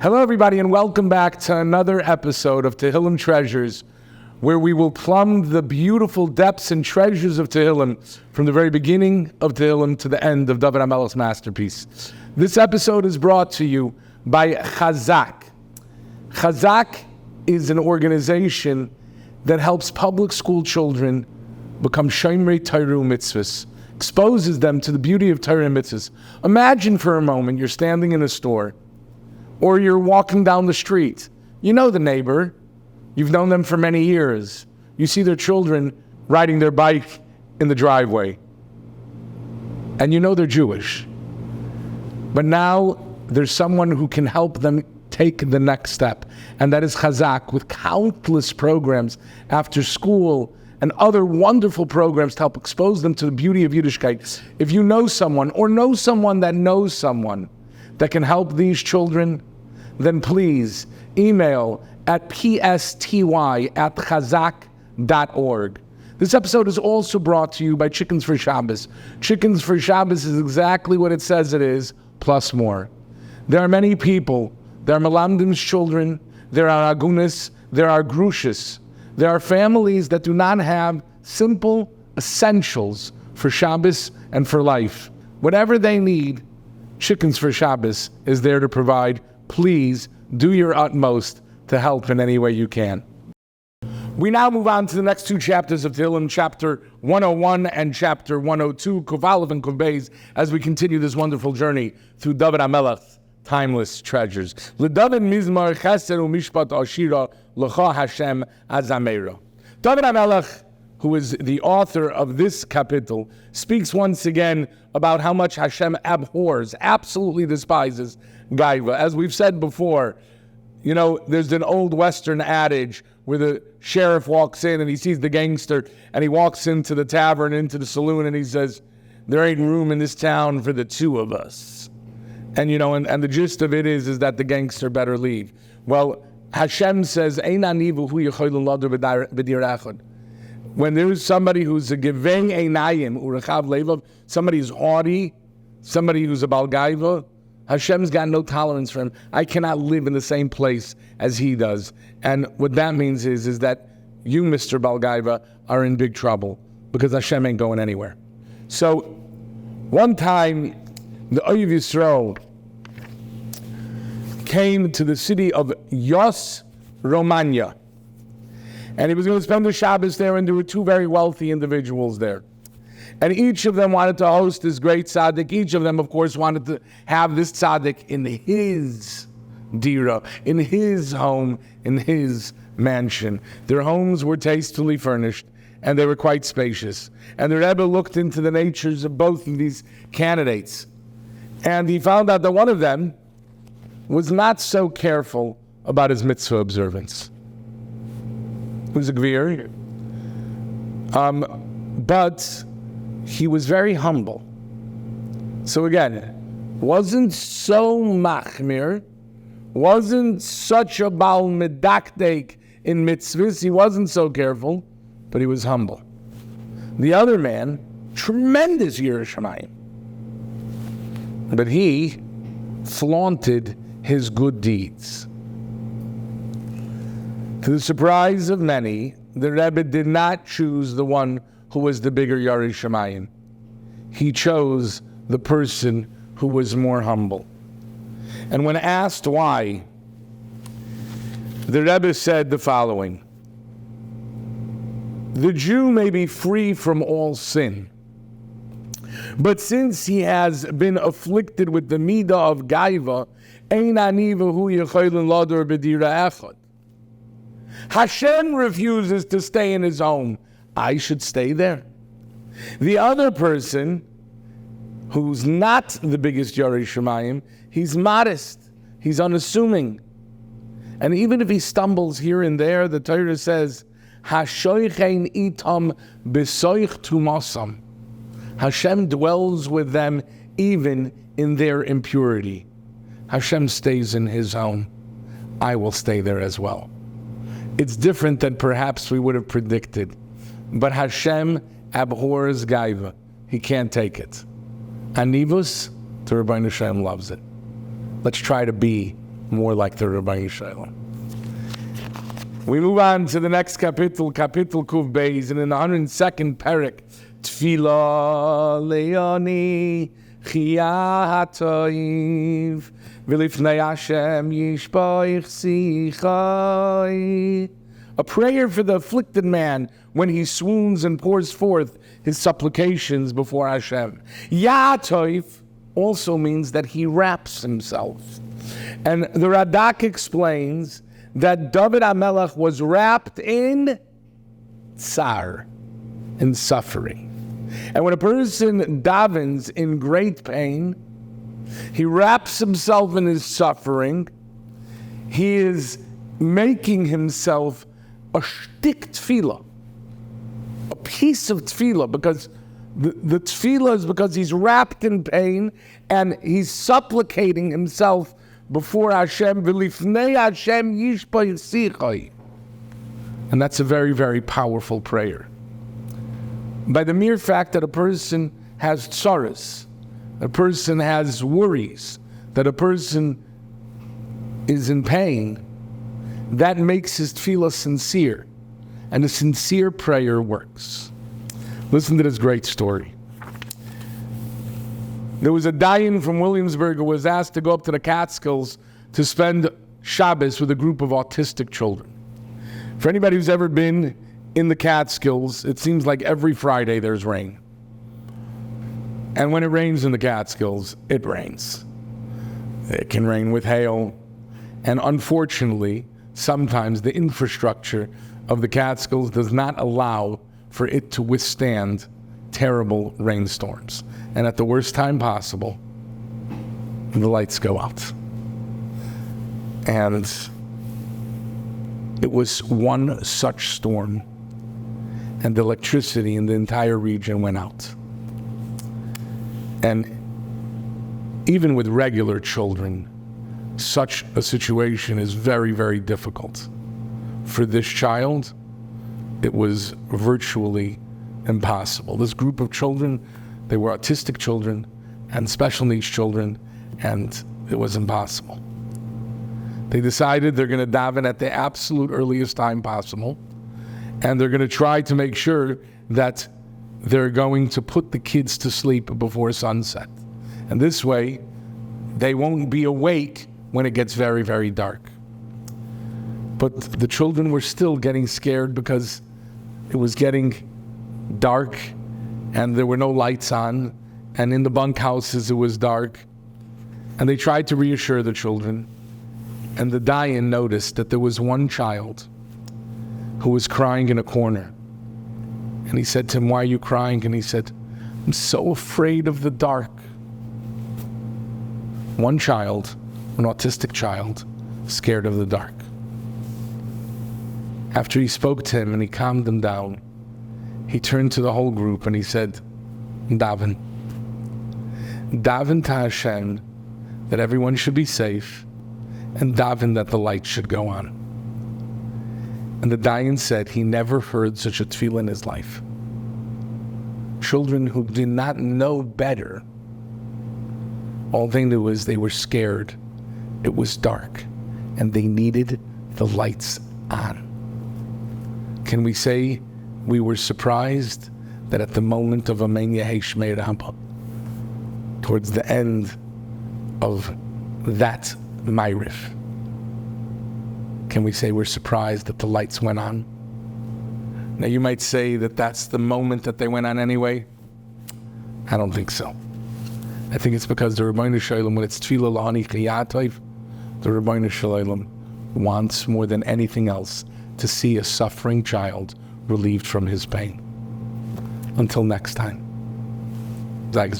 Hello everybody and welcome back to another episode of Tehillim Treasures, where we will plumb the beautiful depths and treasures of Tehillim from the very beginning of Tehillim to the end of David HaMelech's masterpiece. This episode is brought to you by Chazaq. Chazaq is an organization that helps public school children become Shomrei Torah mitzvahs, exposes them to the beauty of Torah and mitzvahs. Imagine for a moment you're standing in a store or you're walking down the street. You know the neighbor. You've known them for many years. You see their children riding their bike in the driveway. And you know they're Jewish. But now there's someone who can help them take the next step. And that is Chazaq, with countless programs after school and other wonderful programs to help expose them to the beauty of Yiddishkeit. If you know someone or know someone that knows someone that can help these children, then please email at psty@chazaq.org. This episode is also brought to you by Chickens for Shabbos. Chickens for Shabbos is exactly what it says it is, plus more. There are many people. There are Melamdim's children. There are Agunis. There are Grushas. There are families that do not have simple essentials for Shabbos and for life. Whatever they need, Chickens for Shabbos is there to provide. Please do your utmost to help in any way you can. We now move on to the next two chapters of Tehillim, chapter 101 and chapter 102, Kuf Aleph and Kuf Beis, as we continue this wonderful journey through David HaMelech's timeless treasures. LeDavid Mizmar Chesed u'Mishpat Ashira L'cha Hashem Azameira. David HaMelech, who is the author of this kapitel, speaks once again about how much Hashem abhors, absolutely despises Gaiva. As we've said before, you know, there's an old Western adage where the sheriff walks in and he sees the gangster and he walks into the tavern, into the saloon, and he says, "There ain't room in this town for the two of us." And you know, and the gist of it is that the gangster better leave. Well, Hashem says, "Ein anivu hu yecholim ladur b'dir echad." When there's somebody who's a giveng einayim urechav levav, somebody who's haughty, somebody who's a balgaiva, Hashem's got no tolerance for him. I cannot live in the same place as he does. And what that means is that you, Mr. Balgaiva, are in big trouble because Hashem ain't going anywhere. So one time, the Oyev Yisrael came to the city of Yos, Romania. And he was going to spend the Shabbos there, and there were two very wealthy individuals there. And each of them wanted to host this great tzaddik. Each of them, of course, wanted to have this tzaddik in his dira, in his home, in his mansion. Their homes were tastefully furnished, and they were quite spacious. And the Rebbe looked into the natures of both of these candidates, and he found out that one of them was not so careful about his mitzvah observance. He was a gvir, but he was very humble. So again, wasn't so machmir, wasn't such a bal medakdek in mitzvahs, he wasn't so careful, but he was humble. The other man, tremendous Yireh Shamayim, but he flaunted his good deeds. To the surprise of many, the Rebbe did not choose the one who was the bigger Yireh Shamayim. He chose the person who was more humble. And when asked why, the Rebbe said the following: the Jew may be free from all sin, but since he has been afflicted with the midah of gaiva, ein aniva hu yecholim ladur b'dira echad. Hashem refuses to stay in his home. I should stay there. The other person, who's not the biggest Yireh Shamayim, he's modest, he's unassuming. And even if he stumbles here and there, the Torah says, Hashoichein itam b'soich tumasam. Hashem dwells with them even in their impurity. Hashem stays in his home. I will stay there as well. It's different than perhaps we would have predicted. But Hashem abhors gaiva. He can't take it. Anivus, the Rebbeinu Shalom loves it. Let's try to be more like the Rabbi Yechiel. We move on to the next kapitel, Kapitel Kuv Beis, and in the 102nd parak, Tfila Leoni Chia Hatoiv V'lifnei Hashem Yishpoich Sichai. A prayer for the afflicted man when he swoons and pours forth his supplications before Hashem. Ya'atoif also means that he wraps himself. And the Radak explains that David HaMelech was wrapped in tsar, in suffering. And when a person davens in great pain, he wraps himself in his suffering. He is making himself a shtik tefillah, a piece of tefillah, because the tefillah is because he's wrapped in pain and he's supplicating himself before Hashem. V'lifnei Hashem yishpa yisichai. And that's a very, very powerful prayer. By the mere fact that a person has tsaras, a person has worries, that a person is in pain, that makes his tefillah sincere. And a sincere prayer works. Listen to this great story. There was a dayan from Williamsburg who was asked to go up to the Catskills to spend Shabbos with a group of autistic children. For anybody who's ever been in the Catskills, it seems like every Friday there's rain. And when it rains in the Catskills, it rains. It can rain with hail. And unfortunately, sometimes the infrastructure of the Catskills does not allow for it to withstand terrible rainstorms. And at the worst time possible, the lights go out. And it was one such storm, and the electricity in the entire region went out. And even with regular children, such a situation is very, very difficult. For this child, it was virtually impossible. This group of children, they were autistic children and special needs children, and it was impossible. They decided they're going to daven at the absolute earliest time possible, and they're going to try to make sure that they're going to put the kids to sleep before sunset. And this way, they won't be awake when it gets very, very dark. But the children were still getting scared because it was getting dark and there were no lights on, and in the bunkhouses it was dark. And they tried to reassure the children. And the dayan noticed that there was one child who was crying in a corner. And he said to him, "Why are you crying?" And he said, "I'm so afraid of the dark." One child, an autistic child, scared of the dark. After he spoke to him and he calmed him down, he turned to the whole group and he said, "Daven. Daven to Hashem that everyone should be safe, and daven that the light should go on." And the dayan said he never heard such a tefillah in his life. Children who did not know better, all they knew is they were scared. It was dark, and they needed the lights on. Can we say we were surprised that at the moment of Amen Yehei Shmei Rabbah, towards the end of that Ma'ariv, can we say we're surprised that the lights went on? Now you might say that that's the moment that they went on anyway. I don't think so. I think it's because the Rabbeinu Shalom, when it's Tefillah L'Hani Chiyatayv, the Rabbeinu Shalom wants more than anything else to see a suffering child relieved from his pain. Until next time. Zag